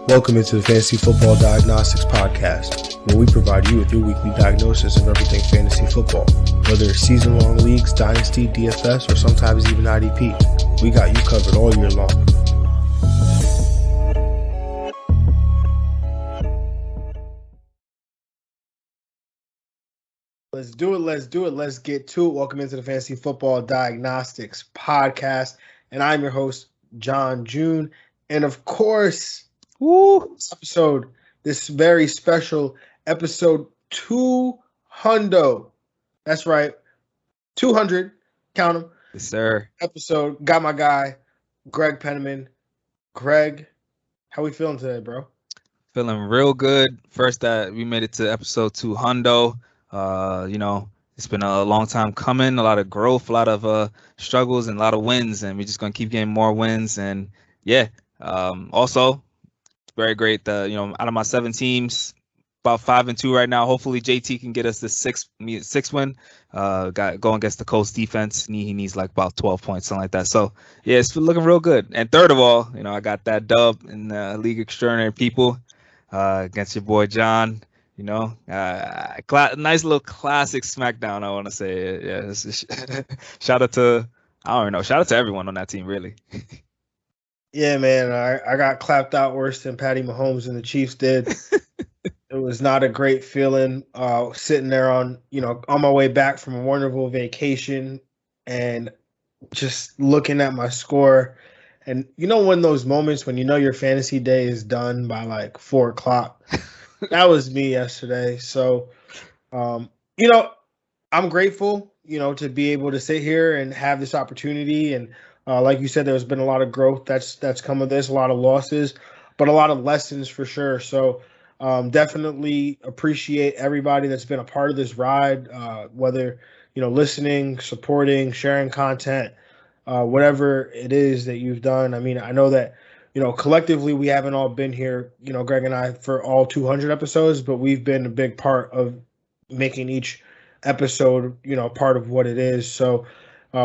Welcome into the Fantasy Football Diagnostics Podcast, where we provide you with your weekly diagnosis of everything fantasy football. Whether it's season-long leagues, dynasty, DFS, or sometimes even IDP, we got you covered all year long. Let's do it. Let's get to it. Welcome into the Fantasy Football Diagnostics Podcast, and I'm your host, John June. And of course, this very special episode 200. That's right, 200. Count them. Yes, sir. Episode. Got my guy, Greg Penniman. Greg, how we feeling today, bro? Feeling real good. First, that we made it to episode 200. It's been a long time coming. A lot of growth, a lot of struggles, and a lot of wins. And we're just gonna keep getting more wins. And yeah. Also, very great. Out of my 7 teams, about 5-2 right now. Hopefully, JT can get us the six win. Going against the Colts defense. He needs like about 12 points, something like that. So yeah, it's looking real good. And third of all, I got that dub in the League Extraordinary People against your boy John. Nice little classic SmackDown. I want to say, yeah. Shout out to everyone on that team, really. Yeah, man, I got clapped out worse than Patty Mahomes and the Chiefs did. It was not a great feeling sitting there on my way back from a wonderful vacation and just looking at my score. And when those moments when your fantasy day is done by like 4 o'clock, that was me yesterday. So, I'm grateful, to be able to sit here and have this opportunity. And like you said, there's been a lot of growth that's come of this, a lot of losses, but a lot of lessons for sure. So definitely appreciate everybody that's been a part of this ride, whether, listening, supporting, sharing content, whatever it is that you've done. I mean, I know that, collectively we haven't all been here, Greg and I, for all 200 episodes, but we've been a big part of making each episode, part of what it is. So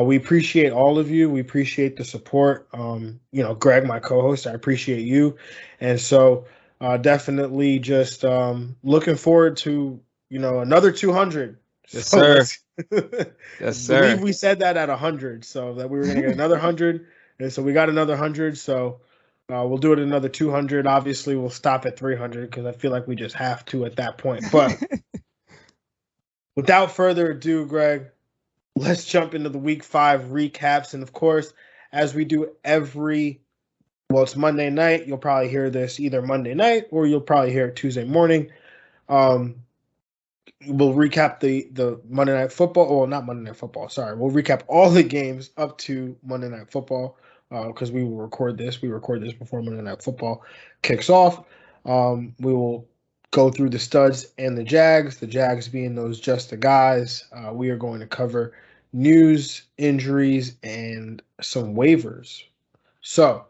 we appreciate all of you. We appreciate the support. Greg, my co-host, I appreciate you. And so definitely just looking forward to, another 200. Yes, sir. Yes, sir. I believe we said that at 100, so that we were going to get another 100. And so we got another 100. So we'll do it another 200. Obviously, we'll stop at 300 because I feel like we just have to at that point. But without further ado, Greg, let's jump into the Week 5 recaps. And, of course, as we do it's Monday night. You'll probably hear this either Monday night or you'll probably hear it Tuesday morning. We'll recap the Monday Night Football. Well, not Monday Night Football. Sorry. We'll recap all the games up to Monday Night Football because we will record this. We record this before Monday Night Football kicks off. We will go through the Studs and the Jags. The Jags being those just the guys. We are going to cover news, injuries, and some waivers. So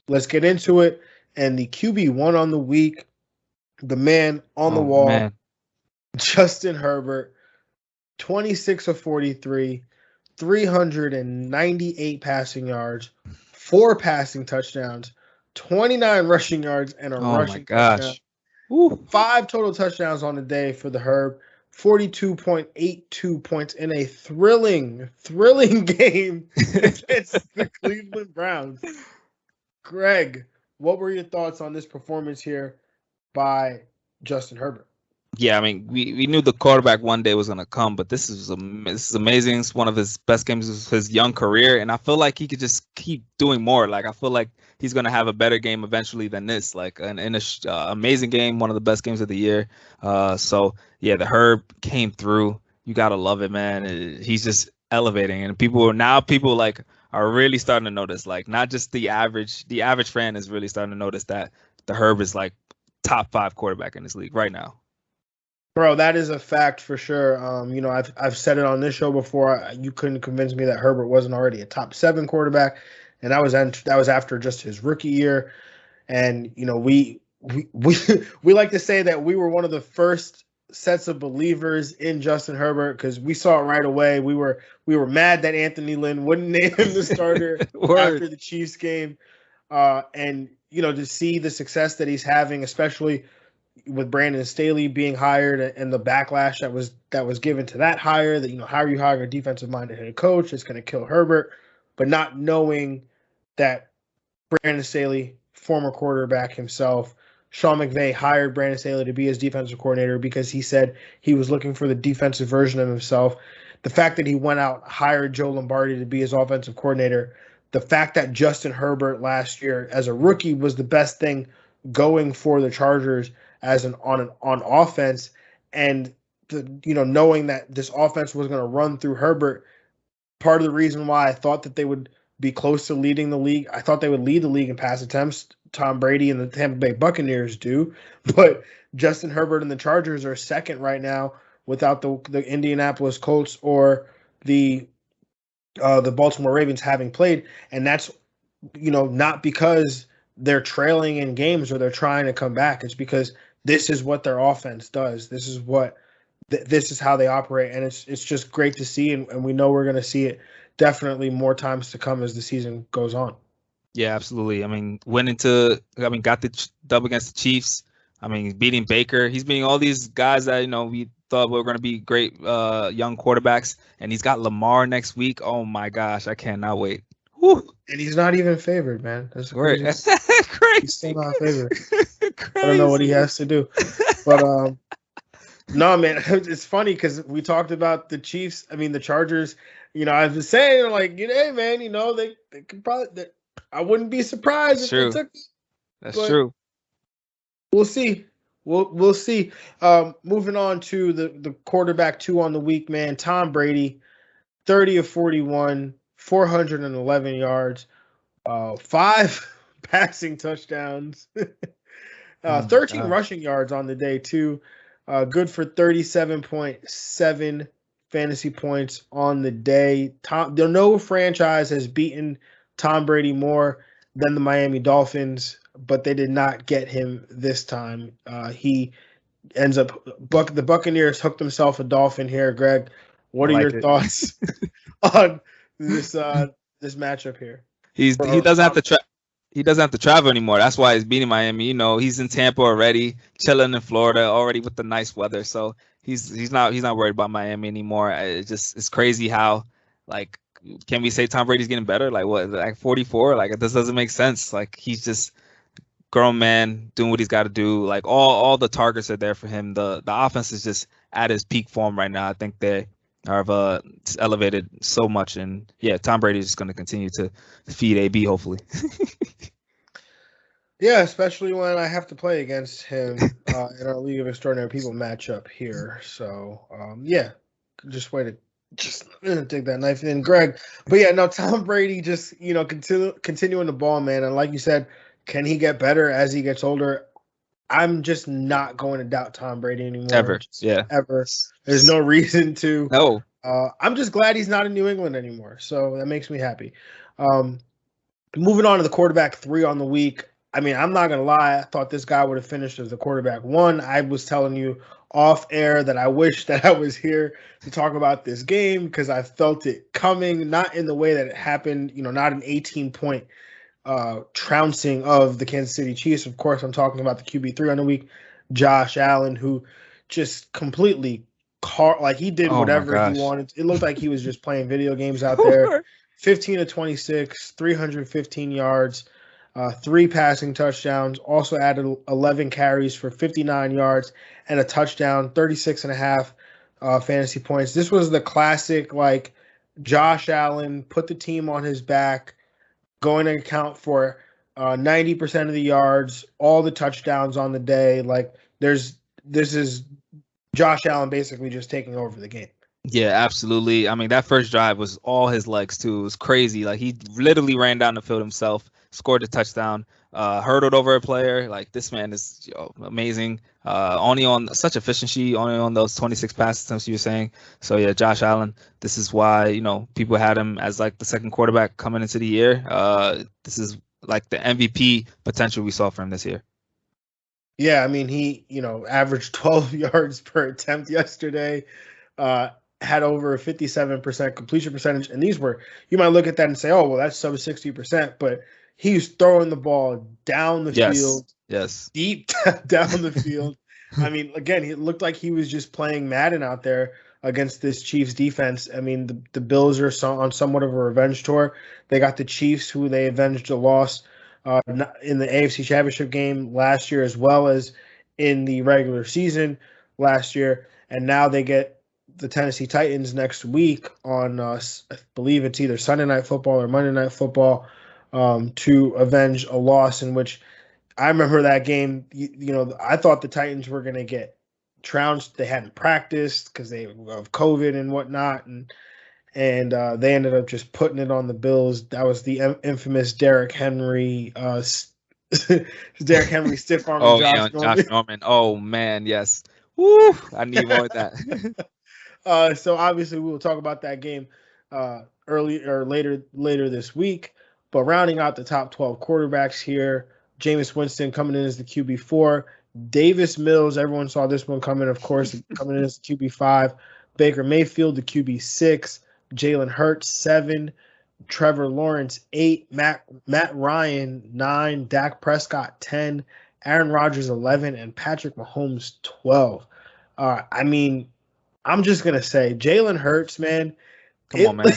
let's get into it. And the QB1 on the week, the man on the wall, man. Justin Herbert, 26 of 43, 398 passing yards, 4 passing touchdowns, 29 rushing yards, and a rushing touchdown. 5 total touchdowns on the day for the Herb. 42.82 points in a thrilling game against the Cleveland Browns. Greg, what were your thoughts on this performance here by Justin Herbert? Yeah, I mean, we knew the quarterback one day was going to come, but this is amazing. It's one of his best games of his young career, and I feel like he could just keep doing more. Like, I feel like he's going to have a better game eventually than this. Like, in an amazing game, one of the best games of the year. So, yeah, the Herb came through. You got to love it, man. He's just elevating, and people are really starting to notice. Like, not just the average fan is really starting to notice that the Herb is like top 5 quarterback in this league right now. Bro, that is a fact for sure. I've said it on this show before. You couldn't convince me that Herbert wasn't already a top 7 quarterback, and that was after just his rookie year. And we like to say that we were one of the first sets of believers in Justin Herbert because we saw it right away. We were mad that Anthony Lynn wouldn't name him the starter after the Chiefs game, and to see the success that he's having, especially with Brandon Staley being hired and the backlash that was given to that hire, that, how are you hiring a defensive-minded head coach? It's going to kill Herbert. But not knowing that Brandon Staley, former quarterback himself, Sean McVay hired Brandon Staley to be his defensive coordinator because he said he was looking for the defensive version of himself. The fact that he went out, hired Joe Lombardi to be his offensive coordinator, the fact that Justin Herbert last year as a rookie was the best thing going for the Chargers on offense, and knowing that this offense was going to run through Herbert, part of the reason why I thought that they would be close to leading the league. I thought they would lead the league in pass attempts. Tom Brady and the Tampa Bay Buccaneers do, but Justin Herbert and the Chargers are second right now without the Indianapolis Colts or the Baltimore Ravens having played, and that's not because they're trailing in games or they're trying to come back. It's because this is what their offense does. This is how they operate, and it's just great to see, and we know we're going to see it definitely more times to come as the season goes on. Yeah, absolutely. I mean, got the dub against the Chiefs. I mean, beating Baker. He's beating all these guys that, we thought were going to be great young quarterbacks, and he's got Lamar next week. Oh, my gosh. I cannot wait. Woo. And he's not even favored, man. That's crazy. Crazy. He's still not favored. I don't know what he has to do. But, no, man, it's funny because we talked about the Chiefs. I mean, the Chargers, I was saying, like, hey, man, they could probably – I wouldn't be surprised if they took it. That's true. We'll see. We'll see. Moving on to the quarterback 2 on the week, man. Tom Brady, 30 of 41, 411 yards, 5 passing touchdowns, 13 rushing yards on the day too. Good for 37.7 fantasy points on the day. No franchise has beaten Tom Brady more than the Miami Dolphins, but they did not get him this time. He ends up the Buccaneers hooked himself a Dolphin here. Greg, what are your thoughts on this matchup here? He doesn't have to travel anymore. That's why he's beating Miami. He's in Tampa already, chilling in Florida already with the nice weather. So he's not worried about Miami anymore. It's crazy how, like, can we say Tom Brady's getting better? Like what? Like 44? Like this doesn't make sense. Like he's just grown man doing what he's got to do. Like all the targets are there for him. The offense is just at his peak form right now. I think they are elevated so much, and yeah, Tom Brady is just going to continue to feed AB hopefully. Yeah, especially when I have to play against him in our League of Extraordinary People matchup here. So yeah, just wait to. Just take that knife in, Greg. But yeah, no, Tom Brady just, continuing the ball, man. And like you said, can he get better as he gets older? I'm just not going to doubt Tom Brady anymore. Ever. Ever. There's no reason to. No. I'm just glad he's not in New England anymore. So that makes me happy. Moving on to the quarterback 3 on the week. I mean, I'm not going to lie. I thought this guy would have finished as the quarterback 1. I was telling you off air that I wish that I was here to talk about this game because I felt it coming, not in the way that it happened, not an 18-point trouncing of the Kansas City Chiefs. Of course, I'm talking about the QB3 on the week, Josh Allen, who just completely he did whatever he wanted. It looked like he was just playing video games out there. 15 of 26, 315 yards. 3 passing touchdowns, also added 11 carries for 59 yards and a touchdown, 36.5 fantasy points. This was the classic, like, Josh Allen put the team on his back, going to account for 90% of the yards, all the touchdowns on the day. Like, this is Josh Allen basically just taking over the game. Yeah, absolutely. I mean, that first drive was all his legs, too. It was crazy. Like, he literally ran down the field himself, scored a touchdown, hurdled over a player. Like, this man is amazing. Only on such efficiency, only on those 26 pass attempts you were saying. So, yeah, Josh Allen, this is why, people had him as, like, the second quarterback coming into the year. This is, like, the MVP potential we saw for him this year. Yeah, I mean, he, averaged 12 yards per attempt yesterday. Had over a 57% completion percentage. And these were, you might look at that and say, oh, well, that's sub 60%. But He's throwing the ball down the field, deep down the field. I mean, again, it looked like he was just playing Madden out there against this Chiefs defense. I mean, the Bills are on somewhat of a revenge tour. They got the Chiefs, who they avenged a loss in the AFC Championship game last year, as well as in the regular season last year. And now they get the Tennessee Titans next week on, I believe it's either Sunday Night Football or Monday Night Football, to avenge a loss in which I remember that game. I thought the Titans were going to get trounced. They hadn't practiced because they of COVID and whatnot, and they ended up just putting it on the Bills. That was the infamous Derrick Henry, Derrick Henry stiff arm. Josh Norman. Oh man, yes. Woo! I need more of that. So obviously we will talk about that game later this week. But rounding out the top 12 quarterbacks here, Jameis Winston coming in as the QB4. Davis Mills, everyone saw this one coming, of course, coming in as the QB5. Baker Mayfield, the QB6. Jalen Hurts, 7. Trevor Lawrence, 8. Matt Ryan, 9. Dak Prescott, 10. Aaron Rodgers, 11. And Patrick Mahomes, 12. I mean, I'm just going to say, Jalen Hurts, man. Come on, man.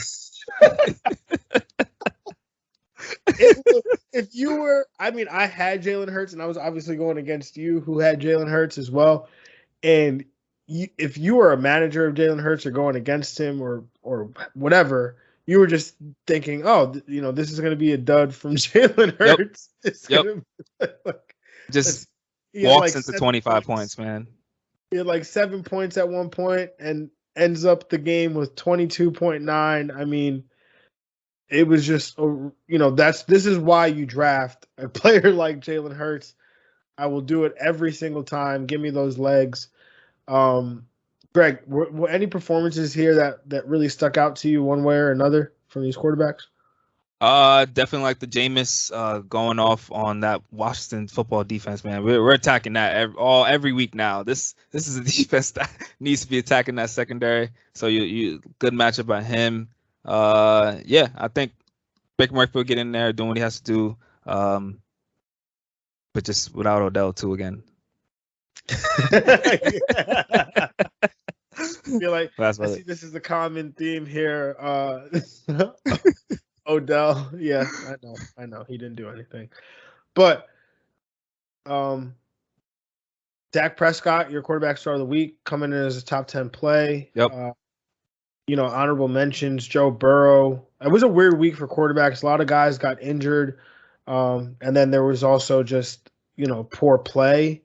If you were, I mean, I had Jalen Hurts, and I was obviously going against you, who had Jalen Hurts as well. And if you were a manager of Jalen Hurts or going against him or whatever, you were just thinking, oh, this is going to be a dud from Jalen Hurts. Just walks into 25 points, man. He had like 7 points at one point and ends up the game with 22.9. I mean, it was just, this is why you draft a player like Jalen Hurts. I will do it every single time. Give me those legs. Greg, were any performances here that really stuck out to you one way or another from these quarterbacks? Definitely like the Jameis going off on that Washington football defense, man. We're attacking that every week now. This is a defense that needs to be attacking that secondary. So you good matchup by him. I think Baker Mayfield get in there doing what he has to do. But just without Odell too again. I feel like this is a common theme here. Odell, yeah, I know. He didn't do anything. But Dak Prescott, your quarterback star of the week, coming in as a top 10 play. Yep. Honorable mentions, Joe Burrow. It was a weird week for quarterbacks. A lot of guys got injured. And then there was also just, poor play.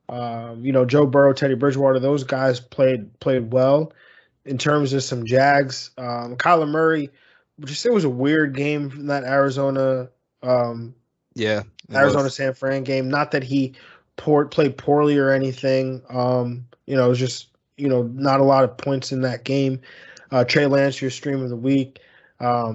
Joe Burrow, Teddy Bridgewater, those guys played well. In terms of some Jags, Kyler Murray, it was a weird game from that Arizona San Fran game. Not that he played poorly or anything. It was just, not a lot of points in that game. Trey Lance, your stream of the week. I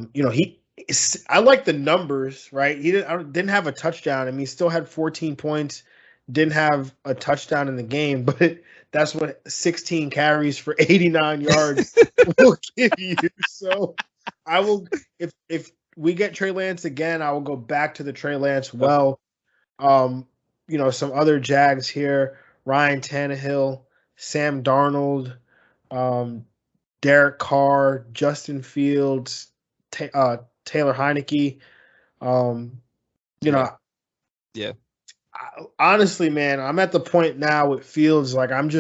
like the numbers, right? He didn't have a touchdown. I mean, he still had 14 points, didn't have a touchdown in the game, but that's what 16 carries for 89 yards will give you. So I will, if we get Trey Lance again, I will go back to the Trey Lance well. Some other Jags here: Ryan Tannehill, Sam Darnold, Derek Carr, Justin Fields, Taylor Heineke. Honestly, man, I'm at the point now with Fields. Like I'm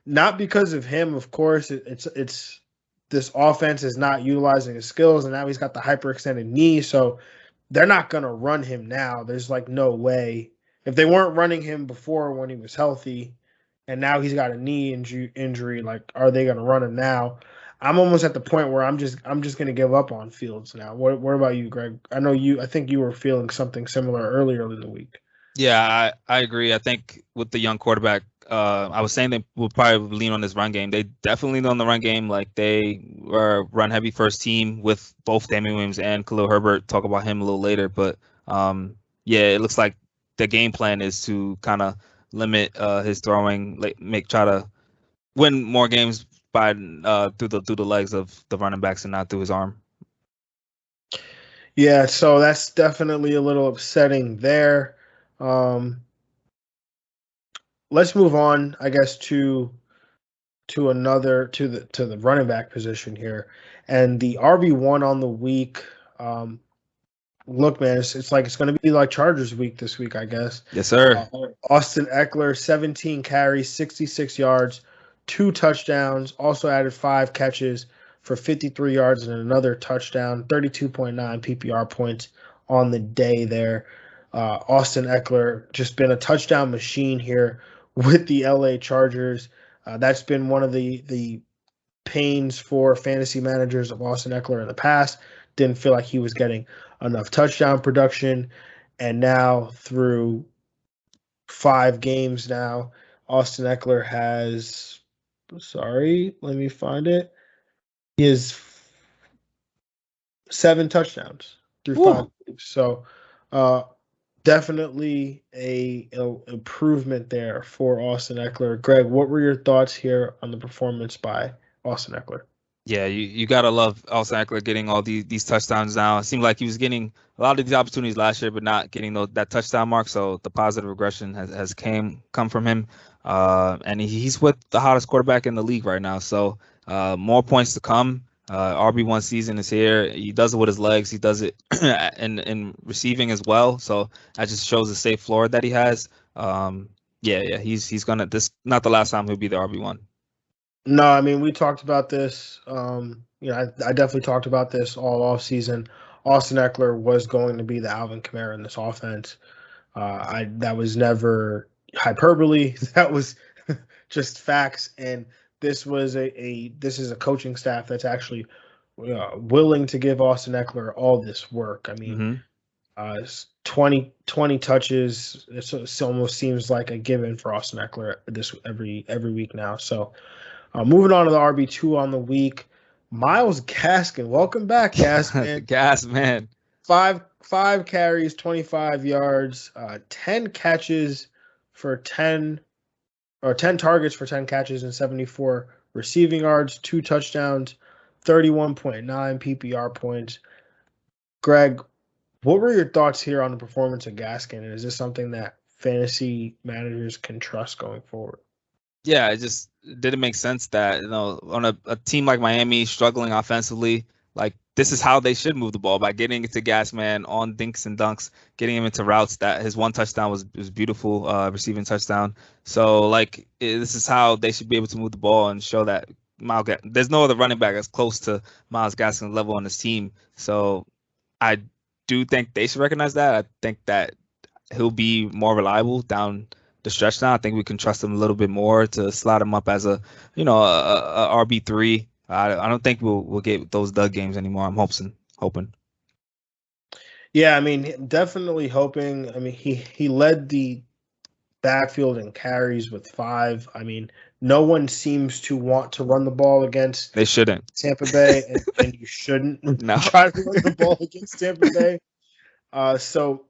not because of him. Of course, it's this offense is not utilizing his skills, and now he's got the hyperextended knee, so they're not gonna run him now. There's like no way. If they weren't running him before when he was healthy, and now he's got a knee injury, like are they gonna run him now? I'm almost at the point where I'm just gonna give up on Fields now. What about you, Greg? I think you were feeling something similar earlier in the week. Yeah, I agree. I think with the young quarterback, I was saying they will probably lean on this run game. They definitely lean on the run game. Like they were run heavy first team with both Damian Williams and Khalil Herbert. Talk about him a little later, but it looks like the game plan is to kind of limit his throwing, try to win more games by through the legs of the running backs and not through his arm. Yeah, so that's definitely a little upsetting there. Let's move on, I guess, to the running back position here, and the RB1 on the week. Look, man, it's like it's going to be like Chargers week this week, I guess. Yes, sir. Austin Eckler, 17 carries, 66 yards, 2 touchdowns. Also added 5 catches for 53 yards and another touchdown. 32.9 PPR points on the day there. Austin Eckler just been a touchdown machine here with the LA Chargers. That's been one of the pains for fantasy managers of Austin Eckler in the past. Didn't feel like he was getting enough touchdown production. And now through 5 games now, Austin Eckler has, let me find it. He has 7 touchdowns through 5 games. So definitely a improvement there for Austin Eckler. Greg, what were your thoughts here on the performance by Austin Eckler? Yeah, you gotta love Austin Eckler getting all these touchdowns now. It seemed like he was getting a lot of these opportunities last year, but not getting that touchdown mark. So the positive regression has come from him, and he's with the hottest quarterback in the league right now. So more points to come. RB1 season is here. He does it with his legs. He does it in receiving as well. So that just shows the safe floor that he has. He's gonna. This not the last time he'll be the RB1. No, I mean, we talked about this. I definitely talked about this all off season. Austin Eckler was going to be the Alvin Kamara in this offense. That was never hyperbole. That was just facts. And this was this is a coaching staff that's actually willing to give Austin Eckler all this work. I mean, 20 touches. It almost seems like a given for Austin Eckler this every week now. So. Moving on to the RB2 on the week, Myles Gaskin. Welcome back, Gaskin. Gas, man. 5 carries, 25 yards, 10 catches for 10 targets for 10 catches and 74 receiving yards, 2 touchdowns, 31.9 PPR points. Greg, what were your thoughts here on the performance of Gaskin? And is this something that fantasy managers can trust going forward? Yeah, it just didn't make sense that, on a team like Miami struggling offensively, like this is how they should move the ball, by getting it to Gasman on dinks and dunks, getting him into routes. That his one touchdown was beautiful, receiving touchdown. So this is how they should be able to move the ball and show that there's no other running back that's close to Myles Gaskin's level on this team. So I do think they should recognize that. I think that he'll be more reliable down the stretch now. I think we can trust him a little bit more to slot him up as a RB3. I don't think we'll get those dud games anymore. I'm hoping. Yeah, I mean, definitely hoping. I mean, he led the backfield in carries with 5. I mean, no one seems to want to run the ball against. They shouldn't. Tampa Bay, and you shouldn't try to run the ball against Tampa Bay. So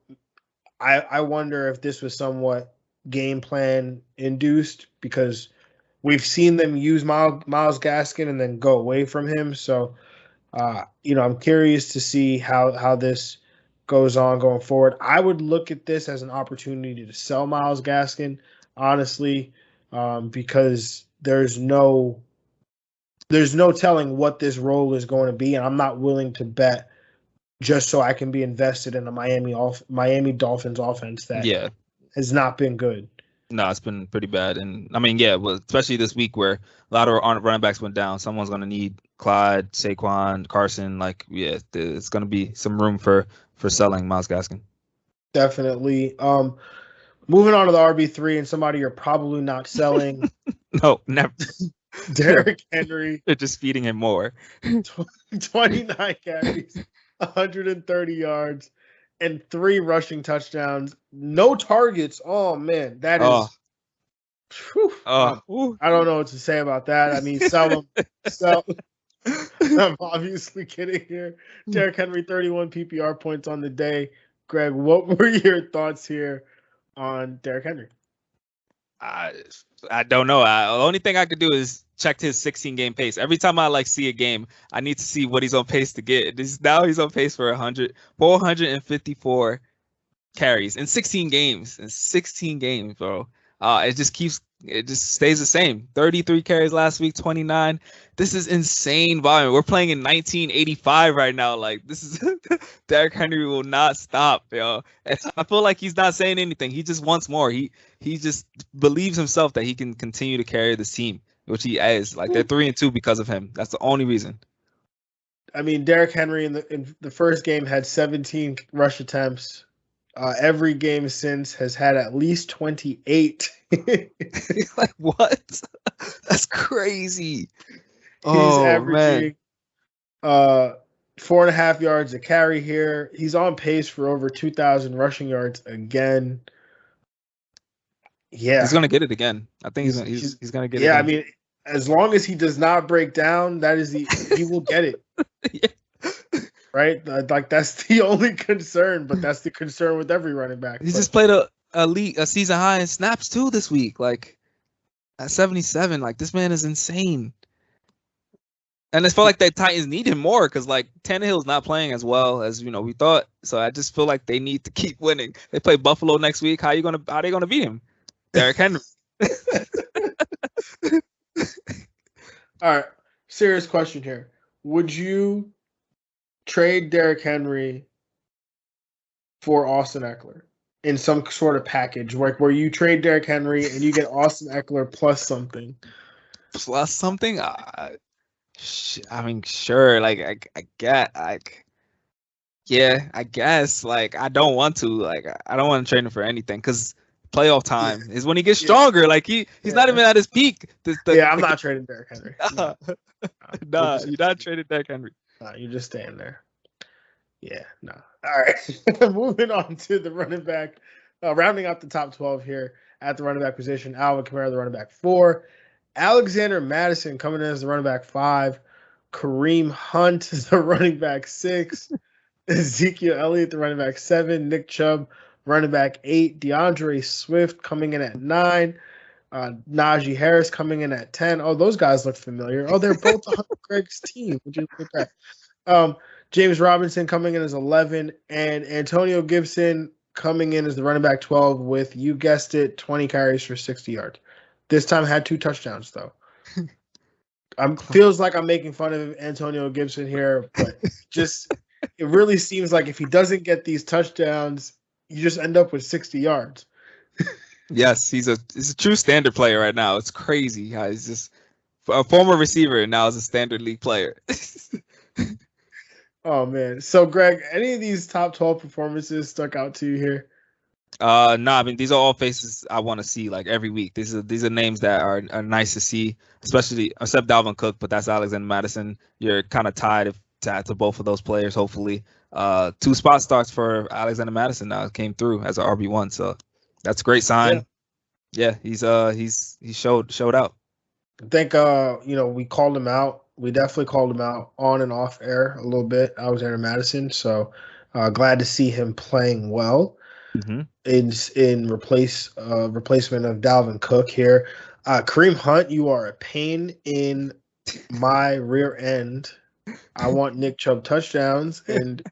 I wonder if this was somewhat game plan induced, because we've seen them use Myles Gaskin and then go away from him. So, I'm curious to see how this goes on going forward. I would look at this as an opportunity to sell Myles Gaskin, honestly, because there's no telling what this role is going to be, and I'm not willing to bet just so I can be invested in a Miami Dolphins offense that has not been good. No, it's been pretty bad. And I mean, especially this week where a lot of our running backs went down. Someone's going to need Clyde, Saquon, Carson. It's going to be some room for selling Myles Gaskin. Definitely. Moving on to the RB3 and somebody you're probably not selling. No, never. Derrick Henry. They're just feeding him more. 29 carries, 130 yards, and 3 rushing touchdowns. No targets. Oh, man. That is. I don't know what to say about that. I mean, sell him. I'm obviously kidding here. Derrick Henry, 31 PPR points on the day. Greg, what were your thoughts here on Derrick Henry? I don't know. The only thing I could do is check his 16-game pace. Every time I see a game, I need to see what he's on pace to get. Now he's on pace for 454 carries in 16 games. In 16 games, bro. It just stays the same. 33 carries last week, 29. This is insane volume. We're playing in 1985 right now. Like, this is Derrick Henry will not stop, yo. And I feel like he's not saying anything. He just wants more. He just believes himself that he can continue to carry the team, which he is. Like, they're 3-2 because of him. That's the only reason. I mean, Derrick Henry in the first game had 17 rush attempts. Every game since has had at least 28. Like, what? That's crazy. He's averaging 4.5 yards a carry here. He's on pace for over 2,000 rushing yards again. Yeah, he's gonna get it again. I think he's gonna get it. Yeah, I mean, as long as he does not break down, he will get it. Yeah. Right? Like, that's the only concern, but that's the concern with every running back. He just played a season high in snaps too this week, like at 77. Like, this man is insane. And it's felt like the Titans need him more because, like, Tannehill's not playing as well as we thought. So I just feel like they need to keep winning. They play Buffalo next week. How they gonna beat him? Derrick Henry. All right, serious question here. Would you trade Derrick Henry for Austin Eckler in some sort of package, like where you trade Derrick Henry and you get Austin Eckler plus something? Plus something? I mean, sure. Like, I get, like, yeah, I guess. Like, I don't want to. Like, I don't want to trade him for anything because playoff time is when he gets stronger. Like, he's not even at his peak. I'm not trading Derrick Henry. Nah, you're not trading Derrick Henry. You're just staying there. Yeah, no. All right. Moving on to the running back. Rounding out the top 12 here at the running back position. Alvin Kamara, the running back 4. Alexander Mattison coming in as the running back 5. Kareem Hunt, the running back 6. Ezekiel Elliott, the running back 7. Nick Chubb, running back 8. DeAndre Swift coming in at 9. Najee Harris coming in at 10. Oh, those guys look familiar. Oh, they're both on Greg's team. Would you look at that? James Robinson coming in as 11, and Antonio Gibson coming in as the running back 12 with, you guessed it, 20 carries for 60 yards. This time had 2 touchdowns, though. Feels like I'm making fun of Antonio Gibson here, but it really seems like if he doesn't get these touchdowns, you just end up with 60 yards. Yes, he's a true standard player right now. It's crazy how he's just a former receiver and now is a standard league player. Oh man. So Greg, any of these top 12 performances stuck out to you here? No, I mean, these are all faces I want to see like every week. These are names that are nice to see, especially except Dalvin Cook, but that's Alexander Mattison. You're kind of tied to both of those players, hopefully. 2 spot starts for Alexander Mattison now came through as an RB1, so that's a great sign. Yeah, he showed out. I think we called him out. We definitely called him out on and off air a little bit, Alexander Mattison. So glad to see him playing well. Mm-hmm. In replacement of Dalvin Cook here. Kareem Hunt, you are a pain in my rear end. I want Nick Chubb touchdowns, and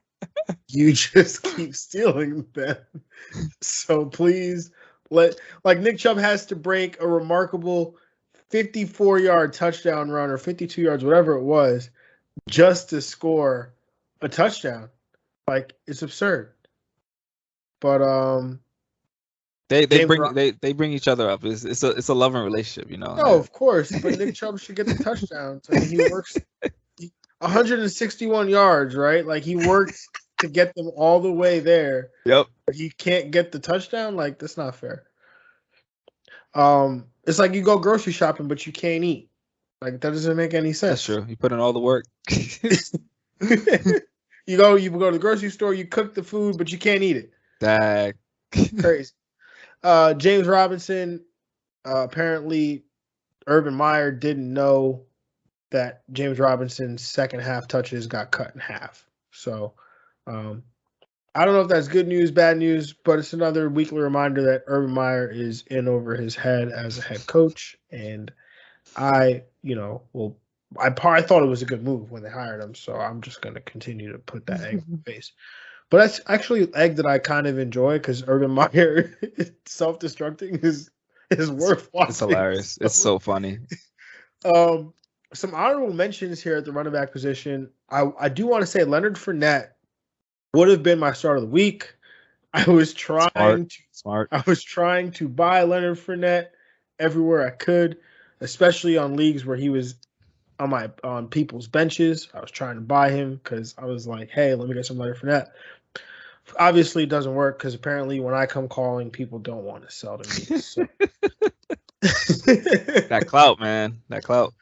you just keep stealing them. So please Nick Chubb has to break a remarkable 54-yard touchdown run or 52 yards, whatever it was, just to score a touchdown. Like, it's absurd. But they bring each other up. It's a loving relationship, No, of course. But Nick Chubb should get the touchdowns. I mean, he works 161 yards, right? Like, he works to get them all the way there. Yep. He can't get the touchdown. Like, that's not fair. It's like you go grocery shopping, but you can't eat. Like, that doesn't make any sense. That's true. You put in all the work. You go to the grocery store, you cook the food, but you can't eat it. That crazy. James Robinson, apparently Urban Meyer didn't know that James Robinson's second half touches got cut in half. So I I don't know if that's good news, bad news, but it's another weekly reminder that Urban Meyer is in over his head as a head coach. And I thought it was a good move when they hired him. So I'm just going to continue to put that egg in the face. But that's actually an egg that I kind of enjoy because Urban Meyer self-destructing is worth watching. It's hilarious. So. It's so funny. Some honorable mentions here at the running back position. I do want to say Leonard Fournette would have been my start of the week. I was trying to buy Leonard Fournette everywhere I could, especially on leagues where he was on people's benches. I was trying to buy him because I was like, hey, let me get some Leonard Fournette. Obviously, it doesn't work because apparently when I come calling, people don't want to sell to me. So. That clout, man. That clout.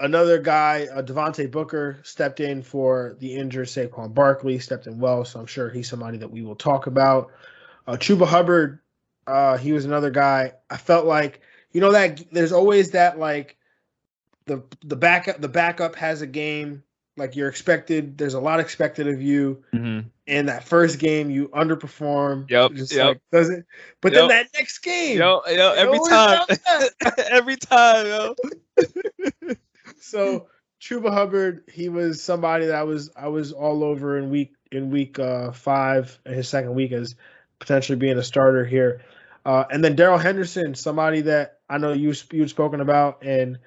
Another guy, Devontae Booker, stepped in for the injured Saquon Barkley, stepped in well, so I'm sure he's somebody that we will talk about. Chuba Hubbard, he was another guy. I felt like, that there's always that, like, the backup has a game, like you're expected. There's a lot expected of you. Mm-hmm. In that first game, you underperform. Yep. Like, does it? But then that next game, every time, every time, yo. So Chuba Hubbard, he was somebody that I was all over in week 5 and his second week as potentially being a starter here. And then Daryl Henderson, somebody that I know you'd spoken about, and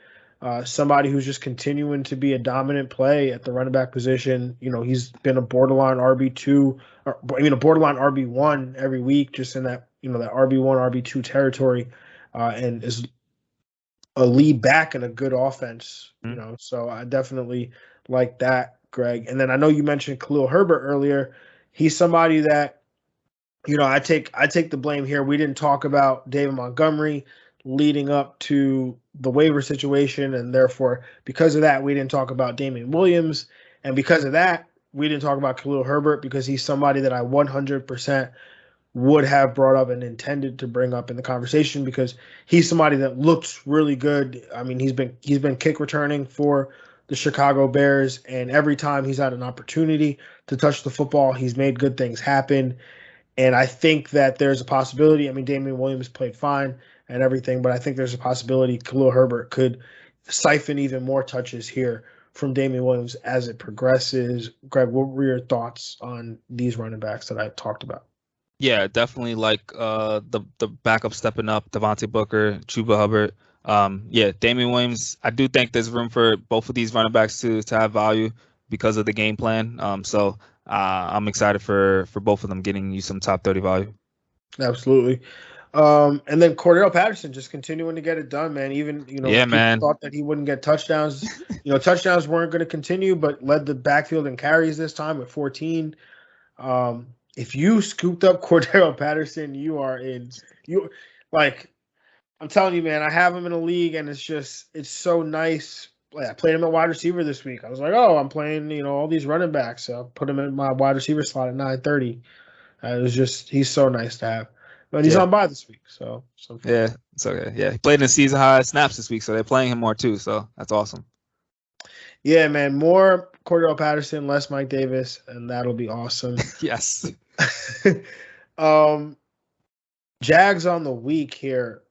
somebody who's just continuing to be a dominant play at the running back position. He's been a borderline RB2, a borderline RB1 every week, just in that that RB1, RB2 territory, and is a lead back in a good offense. So I definitely like that, Greg. And then I know you mentioned Khalil Herbert earlier. He's somebody that I take the blame here. We didn't talk about David Montgomery leading up to the waiver situation, and therefore, because of that, we didn't talk about Damian Williams, and because of that, we didn't talk about Khalil Herbert because he's somebody that I 100% would have brought up and intended to bring up in the conversation because he's somebody that looks really good. I mean, he's been kick returning for the Chicago Bears, and every time he's had an opportunity to touch the football, he's made good things happen. And I think that there's a possibility. I mean, Damian Williams played fine and everything, but I think there's a possibility Khalil Herbert could siphon even more touches here from Damian Williams as it progresses. Greg, what were your thoughts on these running backs that I talked about? Yeah, definitely like the backup stepping up, Devontae Booker, Chuba Hubbard. Damian Williams, I do think there's room for both of these running backs to have value because of the game plan. So I'm excited for both of them getting you some top 30 value. Absolutely. And then Cordell Patterson just continuing to get it done, man. Even, people thought that he wouldn't get touchdowns. Touchdowns weren't going to continue, but led the backfield in carries this time with 14. If you scooped up Cordell Patterson, I'm telling you, man, I have him in a league, and it's so nice. I played him at wide receiver this week. I was like, I'm playing, all these running backs. So I put him in my wide receiver slot at 9:30. He's so nice to have. But he's on bye this week, so yeah, it's okay. Yeah, he played in season high snaps this week, so they're playing him more too. So that's awesome. Yeah, man, more Cordell Patterson, less Mike Davis, and that'll be awesome. Yes. Jags on the week here.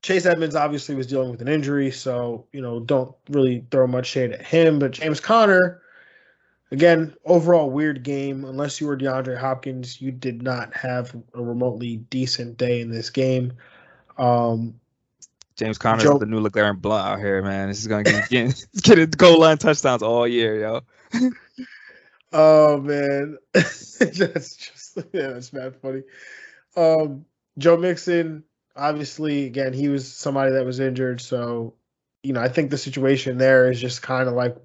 Chase Edmonds obviously was dealing with an injury, so don't really throw much shade at him. But James Conner, again, overall weird game. Unless you were DeAndre Hopkins, you did not have a remotely decent day in this game. James Conner is the new LeGarrette Blount out here, man. This is gonna get goal line touchdowns all year, yo. Oh man, that's mad funny. Joe Mixon, obviously, again, he was somebody that was injured, so I think the situation there is just kind of like,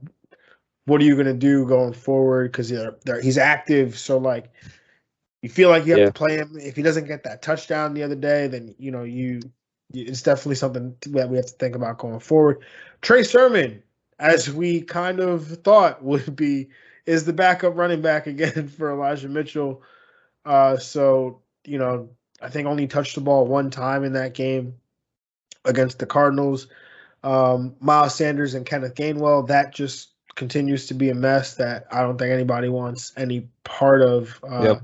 what are you gonna do going forward? Because he's active, so like you feel like you have to play him. If he doesn't get that touchdown the other day, then it's definitely something that we have to think about going forward. Trey Sermon, as we kind of thought would be, is the backup running back again for Elijah Mitchell. So I think only touched the ball one time in that game against the Cardinals. Miles Sanders and Kenneth Gainwell, that just continues to be a mess that I don't think anybody wants any part of. Yep.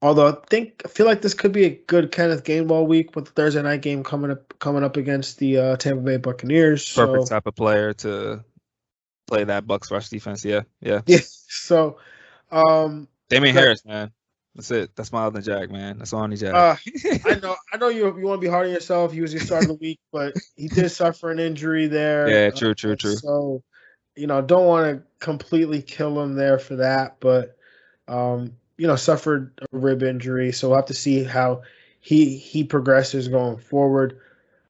Although I feel like this could be a good Kenneth Gainwell week with the Thursday night game coming up against the Tampa Bay Buccaneers. Perfect So type of player to play that Bucs rush defense. Yeah. yeah. So Damian Greg, Harris, man. That's it. That's my other Jag, man. That's all I need Jag. I know you want to be hard on yourself. He was your start of the week, but he did suffer an injury there. Yeah, true. So, don't want to completely kill him there for that, but suffered a rib injury, so we'll have to see how he progresses going forward.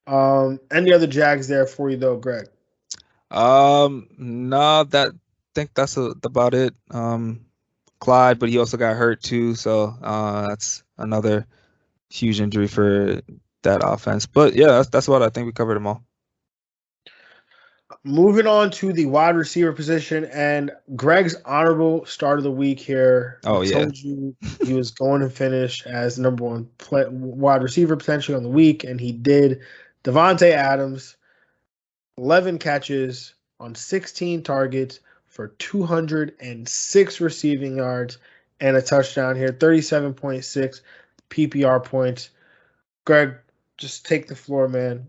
Any other Jags there for you though, Greg? No, think that's about it. Clyde, but he also got hurt too, so that's another huge injury for that offense. But yeah, that's what I think we covered them all. Moving on to the wide receiver position and Greg's honorable start of the week here. I told you he was going to finish as the number one wide receiver potentially on the week, and he did. Davante Adams, 11 catches on 16 targets for 206 receiving yards and a touchdown here, 37.6 PPR points. Greg, just take the floor, man.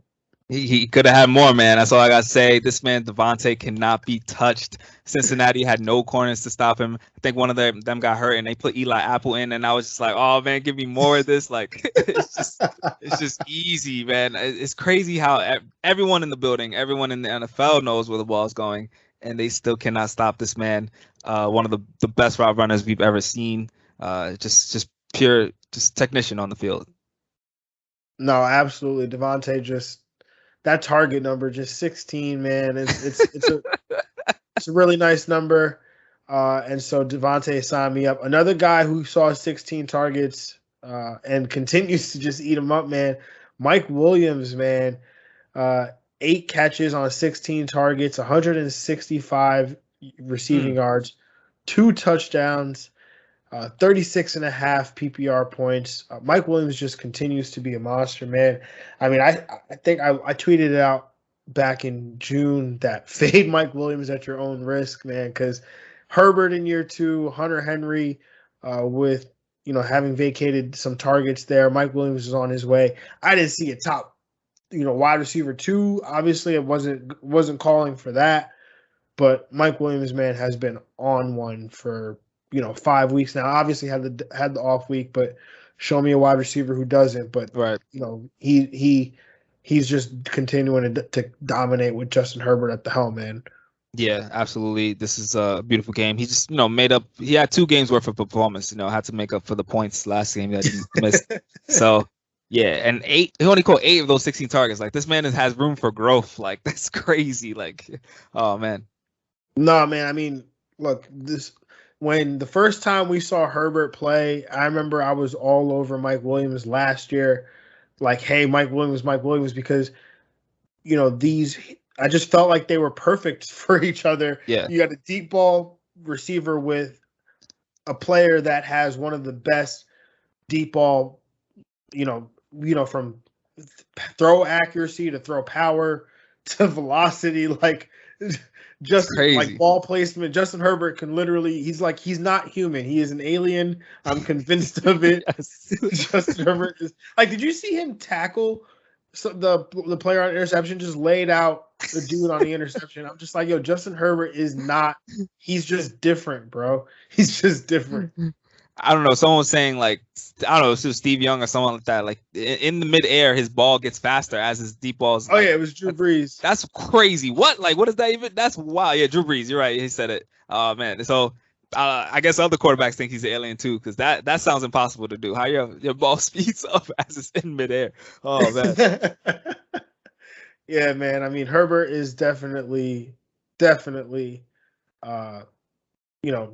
He could have had more, man. That's all I got to say. This man, Davante, cannot be touched. Cincinnati had no corners to stop him. I think one of them got hurt, and they put Eli Apple in, and I was just like, oh, man, give me more of this. Like, it's just easy, man. It's crazy how everyone in the building, everyone in the NFL knows where the ball is going, and they still cannot stop this man. One of the best route runners we've ever seen. Just pure technician on the field. No, absolutely. Davante that target number, just 16, man. It's a really nice number. And so Davante signed me up. Another guy who saw 16 targets and continues to just eat them up, man. Mike Williams, man. 8 catches on 16 targets, 165 receiving yards, 2 touchdowns, 36.5 PPR points. Mike Williams just continues to be a monster, man. I mean, I think I tweeted it out back in June that fade Mike Williams at your own risk, man, because Herbert in year 2, Hunter Henry with, having vacated some targets there. Mike Williams is on his way. I didn't see a top, wide receiver 2. Obviously, it wasn't calling for that, but Mike Williams, man, has been on one for 5 weeks now. Obviously had the off week, but show me a wide receiver who doesn't. But right, he's just continuing to dominate with Justin Herbert at the helm, man. Yeah, absolutely. This is a beautiful game. He just made up. He had 2 games worth of performance. Had to make up for the points last game that he missed. So yeah, and he only caught 8 of those 16 targets. Like, this man has room for growth. Like, that's crazy. Like, oh man. No, man. I mean, look, when the first time we saw Herbert play, I remember I was all over Mike Williams last year. Like, hey, Mike Williams, because, I just felt like they were perfect for each other. Yeah. You got a deep ball receiver with a player that has one of the best deep ball, from throw accuracy to throw power to velocity, like just crazy. Like ball placement. Justin Herbert can literally, he's not human. He is an alien. I'm convinced of it. Justin Herbert is like, did you see him tackle the player on interception? Just laid out the dude on the interception. I'm just like, yo, Justin Herbert is not, he's just different, bro. He's just different. I don't know. Someone was saying, like, I don't know, if it was Steve Young or someone like that. Like, in the midair, his ball gets faster as his deep balls. Oh, yeah, it was Drew Brees. That's crazy. What? Like, what is that even? That's wild. Yeah, Drew Brees. You're right. He said it. Oh, man. So, I guess other quarterbacks think he's an alien, too, because that sounds impossible to do. How your ball speeds up as it's in midair. Oh, man. Yeah, man. I mean, Herbert is definitely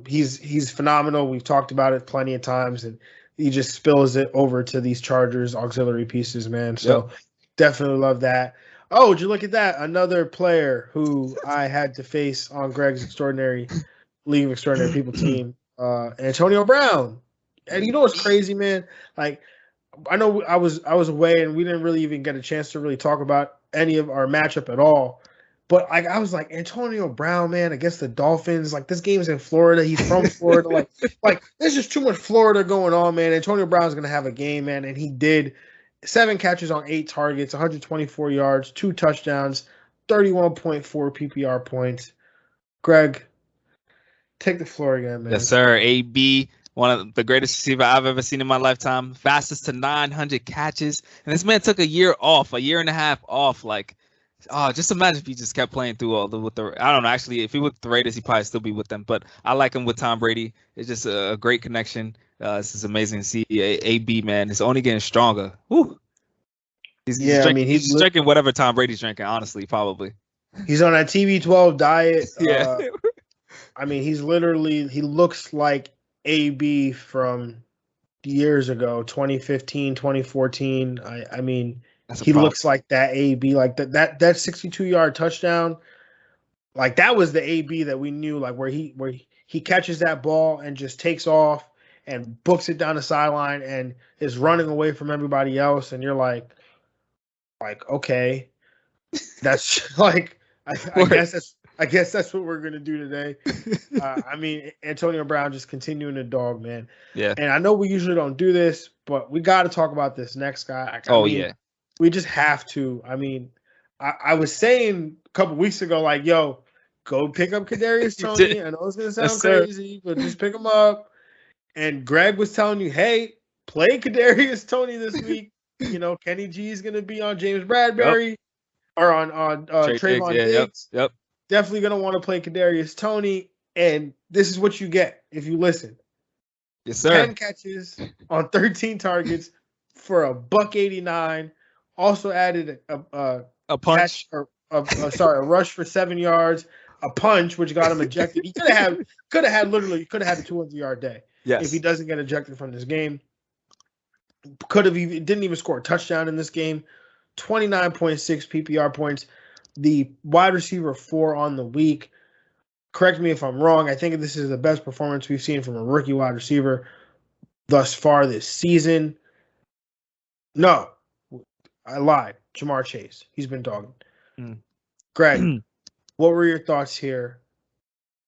he's phenomenal. We've talked about it plenty of times, and he just spills it over to these Chargers auxiliary pieces, man. So Definitely love that. Oh, would you look at that? Another player who I had to face on Greg's League of Extraordinary People team, Antonio Brown. And you know what's crazy, man? Like, I know I was away, and we didn't really even get a chance to really talk about any of our matchup at all. But I was like, Antonio Brown, man, against the Dolphins. Like, this game is in Florida. He's from Florida. like there's just too much Florida going on, man. Antonio Brown's gonna have a game, man, and he did. 7 catches on 8 targets, 124 yards, 2 touchdowns, 31.4 PPR points. Greg, take the floor again, man. Yes, sir. AB, one of the greatest receiver I've ever seen in my lifetime. Fastest to 900 catches. And this man took a year and a half off. Like, just imagine if he just kept playing through I don't know. Actually, if he was with the Raiders, he'd probably still be with them. But I like him with Tom Brady. It's just a great connection. This is amazing to see. AB, man, it's only getting stronger. Woo. He's drinking whatever Tom Brady's drinking, honestly, probably. He's on that TB12 diet. Yeah. I mean, he looks like AB from years ago, 2015, 2014. I mean, he looks like that AB, like that 62-yard touchdown. Like, that was the AB that we knew, like where he catches that ball and just takes off and books it down the sideline and is running away from everybody else. And you're like, okay, that's like, I guess that's what we're gonna do today. I mean, Antonio Brown just continuing to dog, man. Yeah. And I know we usually don't do this, but we got to talk about this next guy. Yeah. We just have to. I mean, I was saying a couple weeks ago, like, yo, go pick up Kadarius Toney. I know it's gonna sound crazy, but just pick him up. And Greg was telling you, hey, play Kadarius Toney this week. You know, Kenny G is going to be on James Bradbury or on Trayvon Diggs. Yep. Definitely going to want to play Kadarius Toney. And this is what you get if you listen. Yes, sir. 10 catches on 13 targets for $189. Also added a punch, a rush for 7 yards, a punch which got him ejected. He could have had a 200-yard day. Yes. If he doesn't get ejected from this game. Didn't even score a touchdown in this game. 29.6 PPR points. The wide receiver 4 on the week. Correct me if I'm wrong. I think this is the best performance we've seen from a rookie wide receiver thus far this season. No, I lied. Jamar Chase. He's been dogging. Greg, what were your thoughts here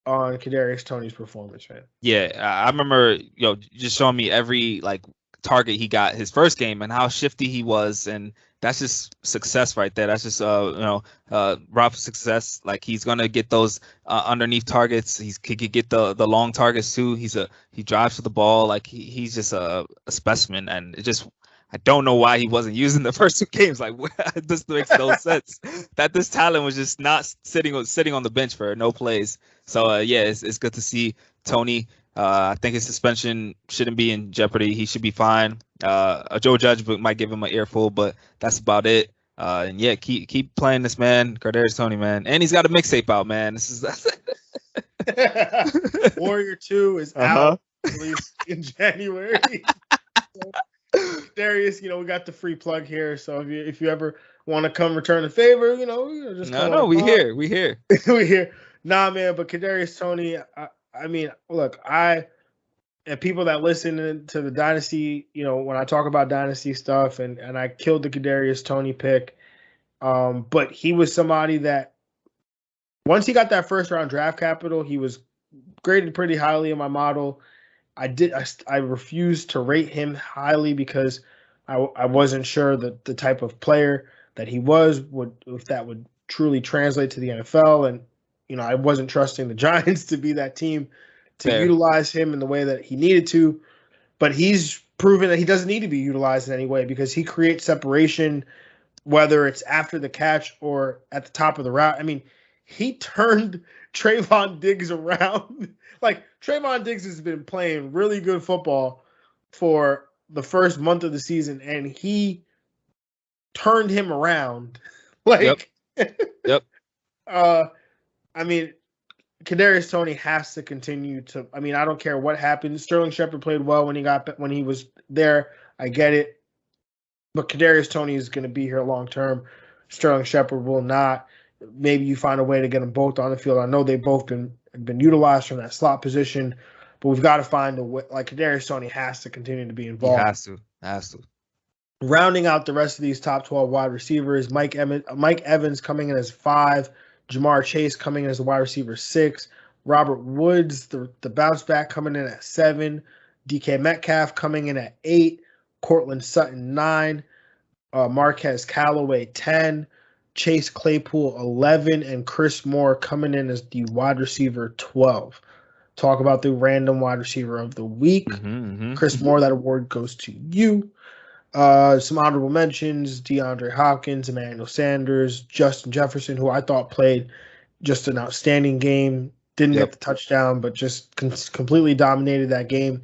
on Kadarius Toney's performance, man? Yeah, I remember, just showing me every target he got his first game and how shifty he was, and that's just success right there. That's just rough success. Like, he's gonna get those underneath targets. He could get the long targets too. He drives to the ball. Like, he's just a specimen, and I don't know why he wasn't using the first 2 games. Like, this makes no sense. That this talent was just not sitting on the bench for no plays. So it's good to see Toney. I think his suspension shouldn't be in jeopardy. He should be fine. Joe Judge might give him an earful, but that's about it. And yeah, keep playing this man, Kadarius Toney, man. And he's got a mixtape out, man. Warrior 2 is out, released in January. Darius, we got the free plug here. So if you ever want to come return a favor, just we here. we here. Nah, man, but Kadarius Toney, I mean, look, and people that listen to the Dynasty, when I talk about Dynasty stuff, and I killed the Kadarius Toney pick, but he was somebody that once he got that first round draft capital, he was graded pretty highly in my model. I refused to rate him highly because I wasn't sure that the type of player that he was if that would truly translate to the NFL, and I wasn't trusting the Giants to be that team to utilize him in the way that he needed to. But he's proven that he doesn't need to be utilized in any way because he creates separation, whether it's after the catch or at the top of the route. I mean, he turned Trayvon Diggs around. Like, Trayvon Diggs has been playing really good football for the first month of the season, and he turned him around. Like, yep. I mean, Kadarius Toney has to continue to. I mean, I don't care what happens. Sterling Shepard played well when he was there. I get it, but Kadarius Toney is going to be here long term. Sterling Shepard will not. Maybe you find a way to get them both on the field. I know they've both been utilized from that slot position, but we've got to find a way. Like, Kadarius Toney has to continue to be involved. He has to. Rounding out the rest of these top 12 wide receivers, Mike Evans coming in as 5. Jamar Chase coming in as the wide receiver 6. Robert Woods, the bounce back, coming in at 7. DK Metcalf coming in at 8. Cortland Sutton 9. Marquez Callaway 10. Chase Claypool 11. And Chris Moore coming in as the wide receiver 12. Talk about the random wide receiver of the week. Chris Moore, that award goes to you. Some honorable mentions: DeAndre Hopkins, Emmanuel Sanders, Justin Jefferson, who I thought played just an outstanding game. Didn't get the touchdown, but just completely dominated that game.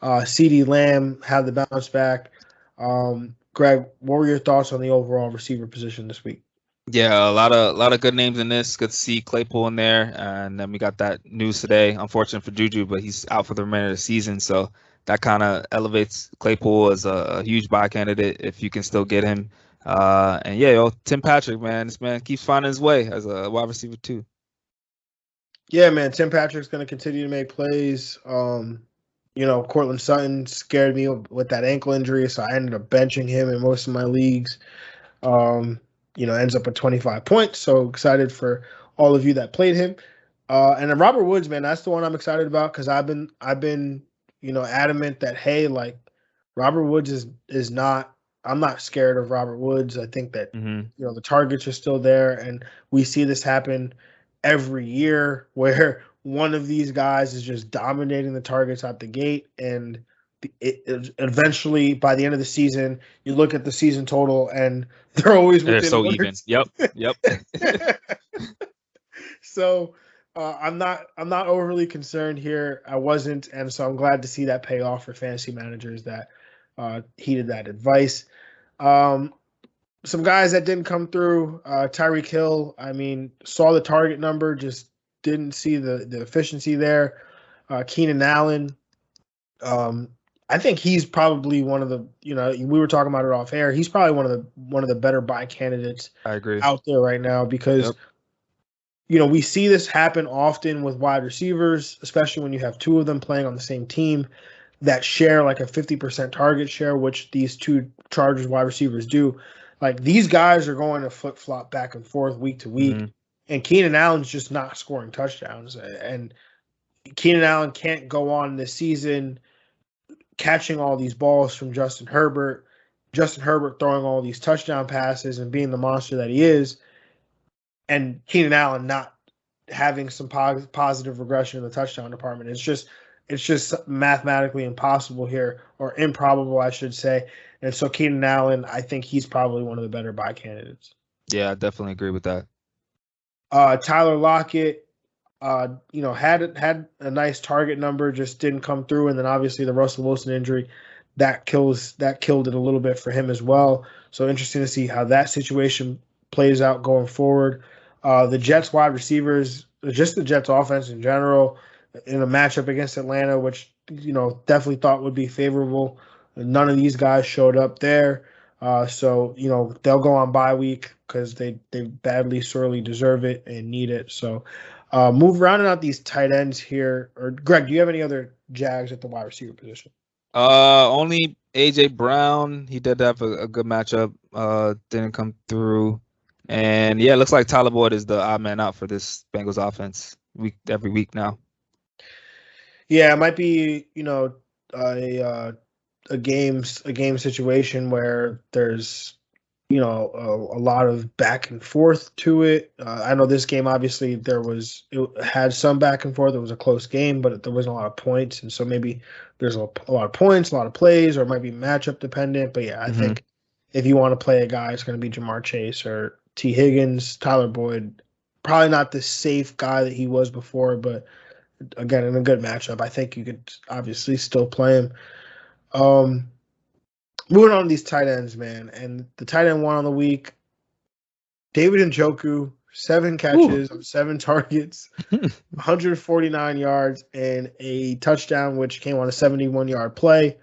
CeeDee Lamb had the bounce back. Greg, what were your thoughts on the overall receiver position this week? Yeah, a lot of good names in this. Good to see Claypool in there, and then we got that news today. Unfortunate for Juju, but he's out for the remainder of the season, so that kind of elevates Claypool as a huge buy candidate if you can still get him. And yeah, Tim Patrick, man, this man keeps finding his way as a wide receiver too. Yeah, man, Tim Patrick's going to continue to make plays. Cortland Sutton scared me with that ankle injury, so I ended up benching him in most of my leagues. Ends up with 25 points. So excited for all of you that played him. And then Robert Woods, man, that's the one I'm excited about because I've been adamant that, hey, like Robert Woods is not. I'm not scared of Robert Woods. I think that the targets are still there, and we see this happen every year where one of these guys is just dominating the targets out the gate, and eventually by the end of the season, you look at the season total, and they're always within. They're so even. Yep. So I'm not overly concerned here. I wasn't, and so I'm glad to see that pay off for fantasy managers that heeded that advice. Some guys that didn't come through, Tyreek Hill, saw the target number, just didn't see the efficiency there. Keenan Allen, I think he's probably one of the, we were talking about it off air. He's probably one of the better buy candidates I agree. out there right now because, we see this happen often with wide receivers, especially when you have two of them playing on the same team that share like a 50% target share, which these two Chargers wide receivers do. Like these guys are going to flip-flop back and forth week to week, and Keenan Allen's just not scoring touchdowns. And Keenan Allen can't go on this season catching all these balls from Justin Herbert throwing all these touchdown passes and being the monster that he is, and Keenan Allen not having some positive regression in the touchdown department. It's just mathematically impossible here, or improbable, I should say. And so Keenan Allen, I think he's probably one of the better buy candidates. Yeah, I definitely agree with that. Tyler Lockett, had a nice target number, just didn't come through. And then obviously the Russell Wilson injury, that killed it a little bit for him as well. So interesting to see how that situation plays out going forward. The Jets wide receivers, just the Jets offense in general, in a matchup against Atlanta, which, definitely thought would be favorable. None of these guys showed up there. So they'll go on bye week because they badly, sorely deserve it and need it. So move around and out these tight ends here. Or Greg, do you have any other Jags at the wide receiver position? Only AJ Brown. He did have a good matchup. Didn't come through. And yeah, it looks like Tyler Boyd is the odd man out for this Bengals offense every week now. Yeah, it might be, a game situation where there's, a lot of back and forth to it. I know this game, obviously, it had some back and forth. It was a close game, but there wasn't a lot of points. And so maybe there's a lot of points, a lot of plays, or it might be matchup dependent. But yeah, I think if you want to play a guy, it's going to be Jamar Chase or T. Higgins. Tyler Boyd, probably not the safe guy that he was before, but again, in a good matchup, I think you could obviously still play him. Moving on to these tight ends, man, and the tight end one on the week, David Njoku, 7 catches on 7 targets, 149 yards, and a touchdown, which came on a 71-yard play.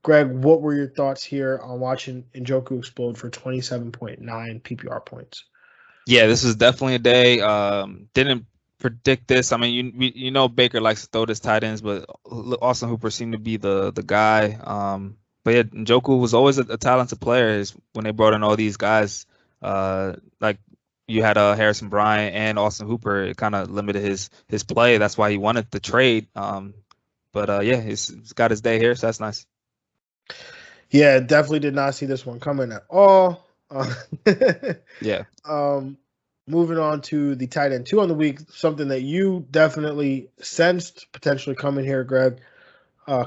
Greg, what were your thoughts here on watching Njoku explode for 27.9 PPR points? Yeah, this is definitely a day. Didn't predict this. I mean, Baker likes to throw this tight ends, but Austin Hooper seemed to be the guy. But yeah, Njoku was always a talented player. When they brought in all these guys, like you had Harrison Bryant and Austin Hooper, it kind of limited his play. That's why he wanted the trade. But yeah, he's got his day here, so that's nice. Yeah, definitely did not see this one coming at all. Yeah. Moving on to the tight end 2 on the week, something that you definitely sensed potentially coming here, Greg.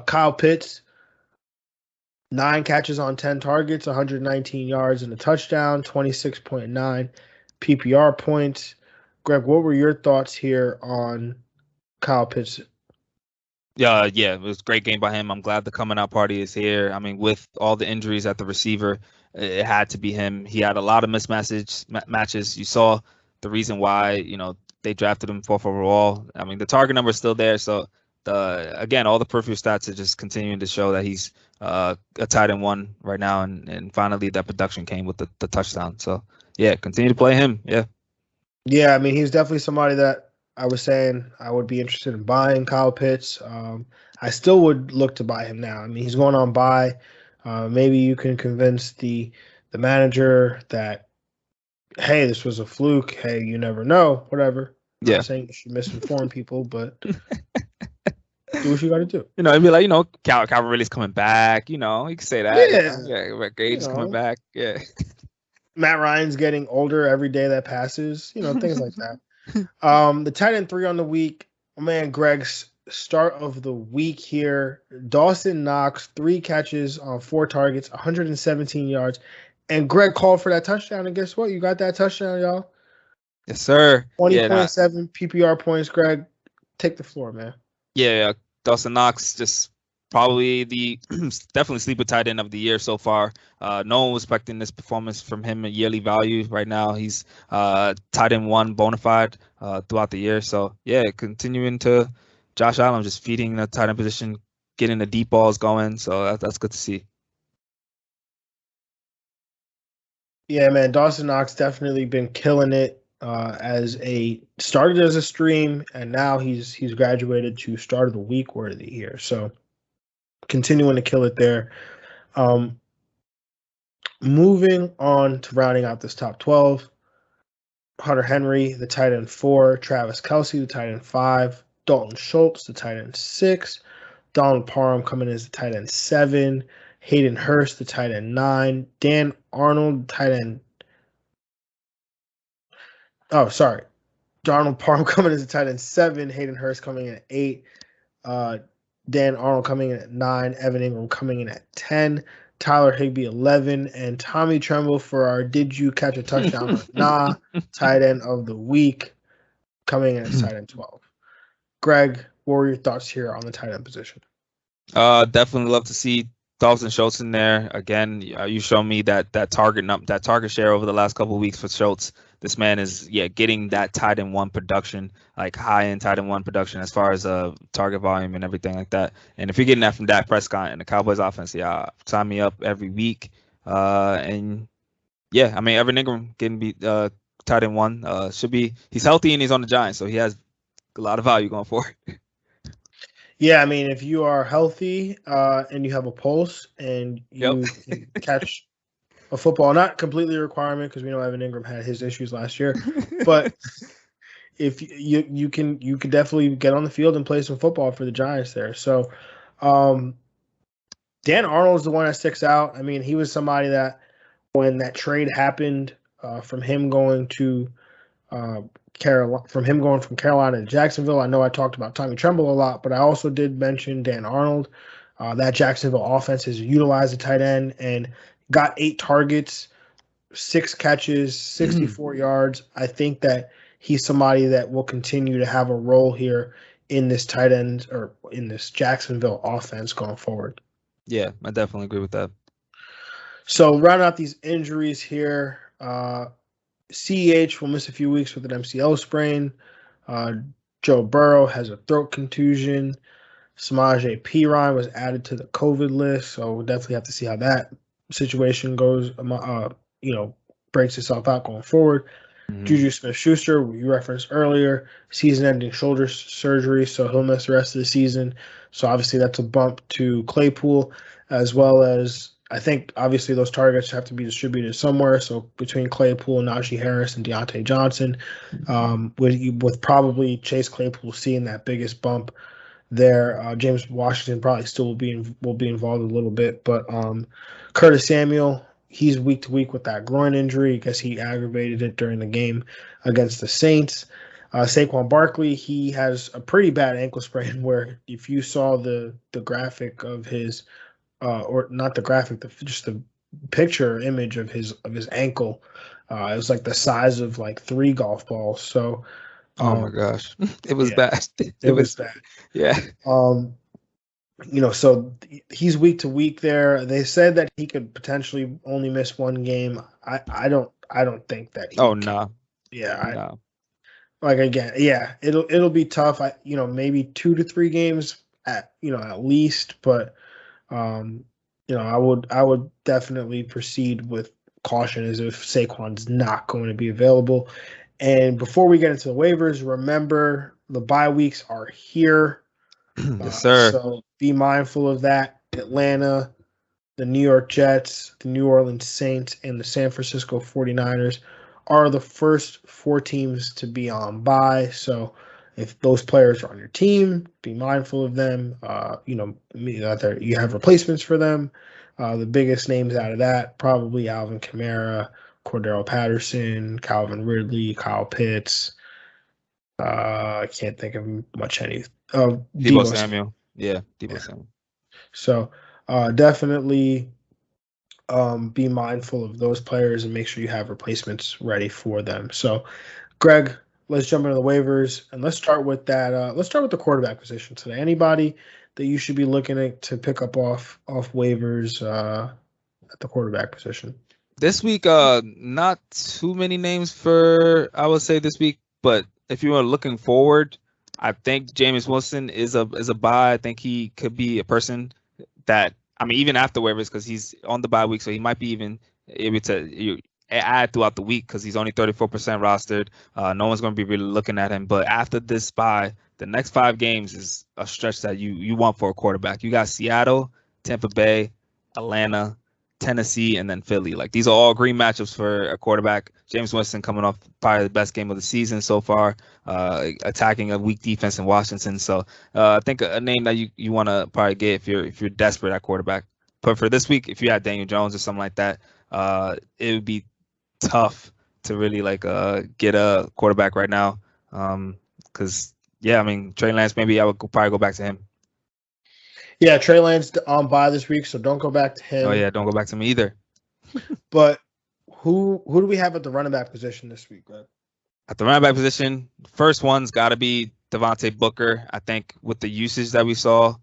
Kyle Pitts, 9 catches on 10 targets, 119 yards and a touchdown, 26.9 PPR points. Greg, what were your thoughts here on Kyle Pitts? Yeah, it was a great game by him. I'm glad the coming out party is here. I mean, with all the injuries at the receiver, it had to be him. He had a lot of matches. You saw the reason why, they drafted him 4th overall. I mean, the target number is still there. So, again, all the peripheral stats are just continuing to show that he's a tight end 1 right now. And finally, that production came with the touchdown. So, yeah, continue to play him. Yeah. Yeah, I mean, he's definitely somebody that I was saying I would be interested in buying Kyle Pitts. I still would look to buy him now. I mean, he's going on buy. Maybe you can convince the manager that, hey, this was a fluke. Hey, you never know. Whatever. I'm not saying you should misinform people, but do what you got to do. It'd be like, Calvin Ridley's coming back. You can say that. Yeah, Gage is coming back. Yeah. Matt Ryan's getting older every day that passes. Things like that. The tight end 3 on the week, man, Greg's start of the week here. Dawson Knox, 3 catches on 4 targets, 117 yards. And Greg called for that touchdown. And guess what? You got that touchdown, y'all. Yes, sir. 20.7 PPR points, Greg. Take the floor, man. Yeah. Dawson Knox, just probably the definitely sleeper tight end of the year so far. No one was expecting this performance from him at yearly value. Right now, he's tight end 1 bona fide throughout the year. So, yeah, continuing to Josh Allen, just feeding the tight end position, getting the deep balls going. So that's good to see. Yeah, man, Dawson Knox definitely been killing it started as a stream, and now he's graduated to start of the week worthy here. So continuing to kill it there. Moving on to rounding out this top 12, Hunter Henry, the tight end 4, Travis Kelce, the tight end 5, Dalton Schultz, the tight end 6, Donald Parham coming in as the tight end 7, Hayden Hurst, the tight end 9, Dan Arnold, tight end. Oh, sorry. Donald Parham coming in as the tight end 7, Hayden Hurst coming in at 8, Dan Arnold coming in at 9, Evan Ingram coming in at 10, Tyler Higbee 11, and Tommy Tremble for our Did You Catch a Touchdown or Nah tight end of the week coming in as tight end 12. Greg, what were your thoughts here on the tight end position? Definitely love to see Dalton Schultz in there. Again, you show me that target share over the last couple of weeks for Schultz. This man is getting that tight end 1 production, like high-end tight end 1 production as far as target volume and everything like that. And if you're getting that from Dak Prescott and the Cowboys offense, sign me up every week. And yeah, I mean, Evan Ingram getting beat tight end 1 should be. He's healthy and he's on the Giants, so he has a lot of value going forward. Yeah, I mean, if you are healthy and you have a pulse and you can catch a football, not completely a requirement because we know Evan Ingram had his issues last year, but if you can definitely get on the field and play some football for the Giants there. So Dan Arnold is the one that sticks out. I mean, he was somebody that when that trade happened from him going to from Carolina to Jacksonville. I know I talked about Tommy Tremble a lot, but I also did mention Dan Arnold. That Jacksonville offense has utilized the tight end and got 8 targets, 6 catches, 64 yards. I think that he's somebody that will continue to have a role here in this tight end or in this Jacksonville offense going forward. Yeah, I definitely agree with that. So round out these injuries here. CEH will miss a few weeks with an MCL sprain. Joe Burrow has a throat contusion. Samaje Perine was added to the COVID list, so we'll definitely have to see how that situation goes, breaks itself out going forward. Mm-hmm. Juju Smith-Schuster, we referenced earlier, season-ending shoulder surgery, so he'll miss the rest of the season. So obviously that's a bump to Claypool, as well as I think obviously those targets have to be distributed somewhere. So between Claypool, Najee Harris, and Deontay Johnson, with probably Chase Claypool seeing that biggest bump there, James Washington probably still will be involved a little bit. But Curtis Samuel, he's week to week with that groin injury. I guess he aggravated it during the game against the Saints. Saquon Barkley, he has a pretty bad ankle sprain where if you saw the graphic of his or not the graphic, just the picture image of his ankle. It was like the size of like 3 golf balls. So, oh my gosh, it was bad. It was bad. Yeah. So he's week to week there. They said that he could potentially only miss 1 game. I don't think that. Oh no. Yeah. No. It'll be tough. Maybe 2 to 3 games at least, but. I would definitely proceed with caution as if Saquon's not going to be available. And before we get into the waivers, remember the bye weeks are here. Yes, sir. So be mindful of that. Atlanta, the New York Jets, the New Orleans Saints, and the San Francisco 49ers are the first 4 teams to be on bye. So if those players are on your team, be mindful of them. Either you have replacements for them. The biggest names out of that, probably Alvin Kamara, Cordell Patterson, Calvin Ridley, Kyle Pitts. I can't think of much any. Deebo Samuel. Yeah, Deebo Samuel. So definitely be mindful of those players and make sure you have replacements ready for them. So, Greg, let's jump into the waivers and let's start with that. Let's start with the quarterback position today. Anybody that you should be looking at to pick up off waivers at the quarterback position this week? Not too many names for I would say this week, but if you are looking forward, I think Jameis Wilson is a buy. I think he could be a person that even after waivers because he's on the bye week, so he might be even able to add throughout the week because he's only 34% rostered. No one's going to be really looking at him. But after this bye, the next 5 games is a stretch that you want for a quarterback. You got Seattle, Tampa Bay, Atlanta, Tennessee, and then Philly. Like these are all green matchups for a quarterback. James Winston coming off probably the best game of the season so far, attacking a weak defense in Washington. So I think a name that you want to probably get if you're desperate at quarterback. But for this week, if you had Daniel Jones or something like that, it would be tough to really get a quarterback right now because Trey Lance, maybe I would probably go back to him. Yeah, Trey Lance on bye this week, so don't go back to him. Oh yeah, don't go back to me either. But who do we have at the running back position this week, Greg? At the running back position, first one's got to be Devontae Booker. I think with the usage that we saw,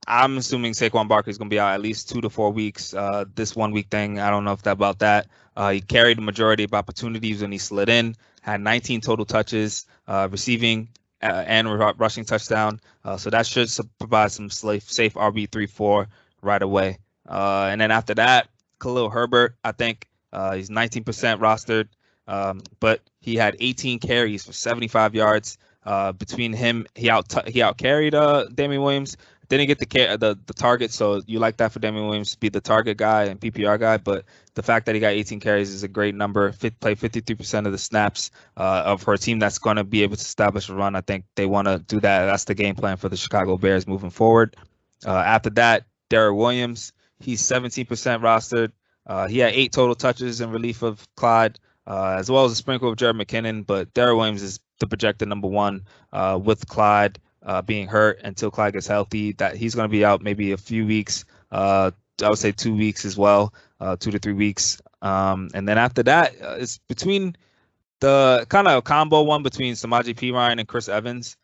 I'm assuming Saquon Barkley is going to be out at least 2 to 4 weeks. This 1 week thing, I don't know about that. He carried the majority of opportunities when he slid in, had 19 total touches, receiving and rushing touchdown. So that should provide some safe RB3-4 right away. And then after that, Khalil Herbert, I think he's 19% rostered, but he had 18 carries for 75 yards. Between him, he out carried Damian Williams. Didn't get the target, so you like that for Damian Williams to be the target guy and PPR guy. But the fact that he got 18 carries is a great number. Play 53% of the snaps of her team that's going to be able to establish a run. I think they want to do that. That's the game plan for the Chicago Bears moving forward. After that, Darrell Williams, he's 17% rostered. He had 8 total touches in relief of Clyde, as well as a sprinkle of Jared McKinnon. But Darrell Williams is the projected number 1 with Clyde being hurt until Clyde gets healthy. That he's going to be out maybe a few weeks. I would say 2 weeks as well, 2 to 3 weeks. And then after that, it's between the kind of combo one between Samaje Perine and Chris Evans.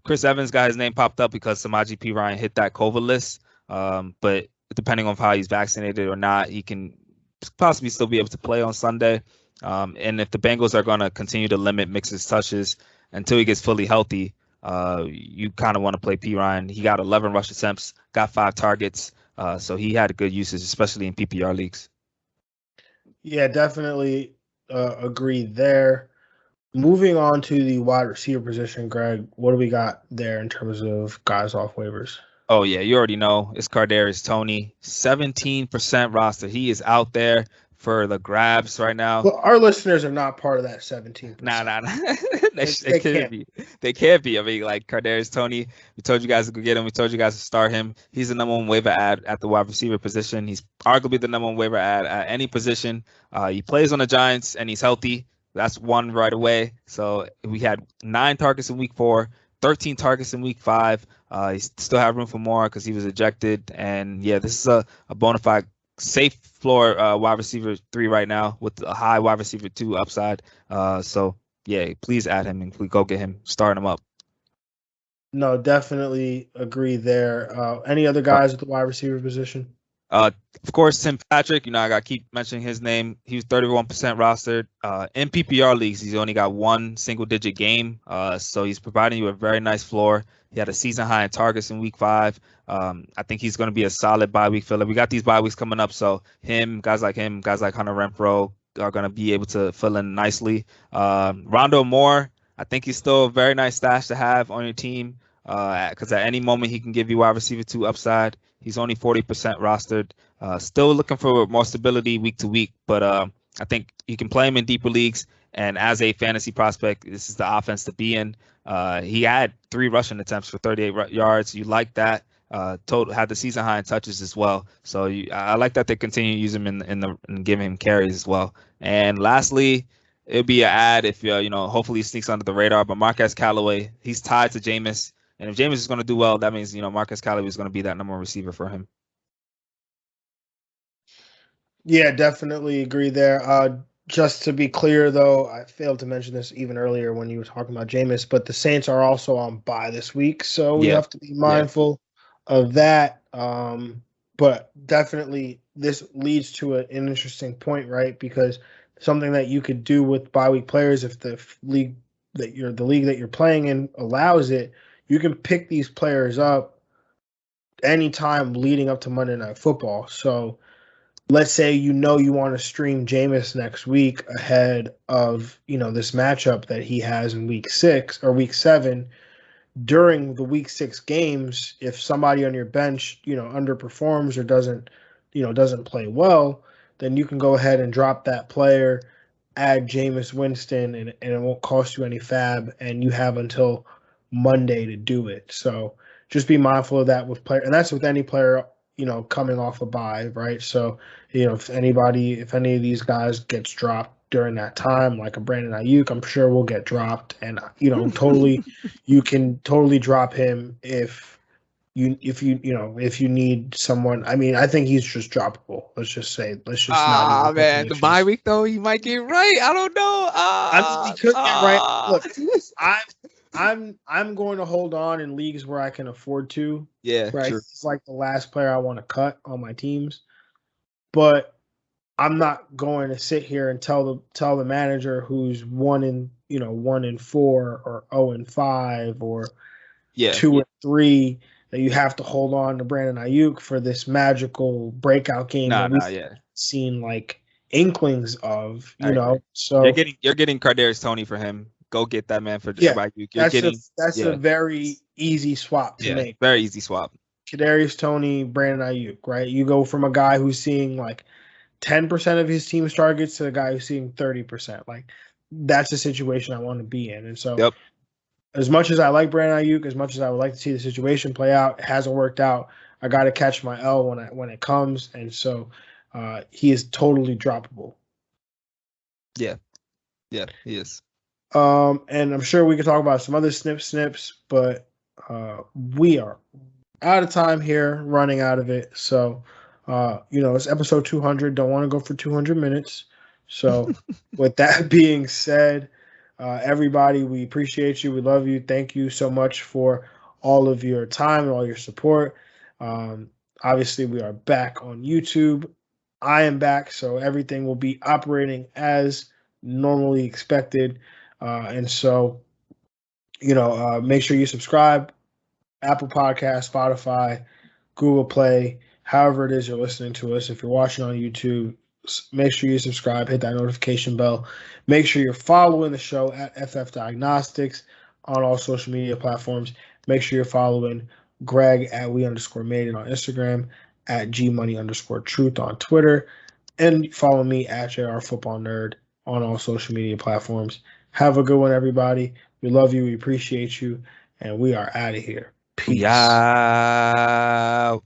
Chris Evans got his name popped up because Samaje Perine hit that COVID list. But depending on how he's vaccinated or not, he can possibly still be able to play on Sunday. And if the Bengals are going to continue to limit Mixon's touches until he gets fully healthy, you kind of want to play Perine. He got 11 rush attempts, got 5 targets. So he had a good usage, especially in PPR leagues. Yeah, definitely agree there. Moving on to the wide receiver position, Greg, what do we got there in terms of guys off waivers? Oh yeah, you already know it's Kadarius Toney, 17% roster. He is out there for the grabs right now. Well, our listeners are not part of that 17%. Nah. They can't be. They can't be. I mean, like Kadarius Toney, we told you guys to go get him. We told you guys to start him. He's the number one waiver ad at the wide receiver position. He's arguably the number one waiver ad at any position. He plays on the Giants and he's healthy. That's one right away. So we had 9 targets in week 4, 13 targets in week 5. He still have room for more because he was ejected. And yeah, this is a bona fide safe floor wide receiver 3 right now with a high wide receiver 2 upside. So yeah, please add him and please go get him, start him up. No, definitely agree there. Any other guys at the wide receiver position? Of course, Tim Patrick. I got to keep mentioning his name. He was 31% rostered. In PPR leagues, he's only got 1 single-digit game. So he's providing you a very nice floor. He had a season high in targets in week 5. I think he's going to be a solid bye week filler. We got these bye weeks coming up, so guys like Hunter Renfrow are going to be able to fill in nicely. Rondo Moore, I think he's still a very nice stash to have on your team because at any moment he can give you wide receiver 2 upside. He's only 40% rostered. Still looking for more stability week to week, but I think you can play him in deeper leagues. And as a fantasy prospect, this is the offense to be in. He had 3 rushing attempts for 38 yards. You like that. Total had the season high in touches as well. So I like that they continue to use him and give him carries as well. And lastly, it'll be an ad if hopefully he sneaks under the radar. But Marquez Callaway, he's tied to Jameis. And if Jameis is going to do well, that means, Marquez Callaway is going to be that number 1 receiver for him. Yeah, definitely agree there. Just to be clear, though, I failed to mention this even earlier when you were talking about Jameis, but the Saints are also on bye this week, so we have to be mindful of that. But definitely this leads to an interesting point, right? Because something that you could do with bye week players, if the league that you're playing in allows it, you can pick these players up anytime leading up to Monday Night Football. So let's say you want to stream Jameis next week ahead of this matchup that he has in week 6 or week 7. During the week 6 games, if somebody on your bench underperforms or doesn't play well, then you can go ahead and drop that player, add Jameis Winston, and it won't cost you any fab, and you have until Monday to do it. So just be mindful of that with player, and that's with any player coming off a bye, right? So if any of these guys gets dropped during that time, like a Brandon Ayuk, I'm sure will get dropped, and totally you can totally drop him if you need someone. I mean, I think he's just droppable. Let's just not even man, the bye week though, he might get right. I don't know. I mean, he could get right. Look, I'm going to hold on in leagues where I can afford to. Yeah, right. True. It's like the last player I want to cut on my teams, but I'm not going to sit here and tell the manager who's 1-4 or 0-5 or 2-3 that you have to hold on to Brandon Ayuk for this magical breakout game that we've seen like inklings of. So you're getting Kadarius Toney for him. Go get that man for Ayuk. That's a very easy swap to make. Very easy swap. Kadarius Toney, Brandon Ayuk, right? You go from a guy who's seeing like 10% of his team's targets to a guy who's seeing 30%. Like that's a situation I want to be in. And so as much as I like Brandon Ayuk, as much as I would like to see the situation play out, it hasn't worked out. I got to catch my L when it comes. And so he is totally droppable. Yeah, he is. And I'm sure we could talk about some other snips, but we are out of time here, running out of it. So, it's episode 200. Don't want to go for 200 minutes. So with that being said, everybody, we appreciate you. We love you. Thank you so much for all of your time and all your support. Obviously, we are back on YouTube. I am back, so everything will be operating as normally expected. And so, make sure you subscribe, Apple Podcasts, Spotify, Google Play, however it is you're listening to us. If you're watching on YouTube, make sure you subscribe, hit that notification bell. Make sure you're following the show at FF Diagnostics on all social media platforms. Make sure you're following Greg at we_made it on Instagram, at gmoney_truth on Twitter, and follow me at JR Football Nerd on all social media platforms. Have a good one, everybody. We love you. We appreciate you. And we are out of here. Peace. Yeah.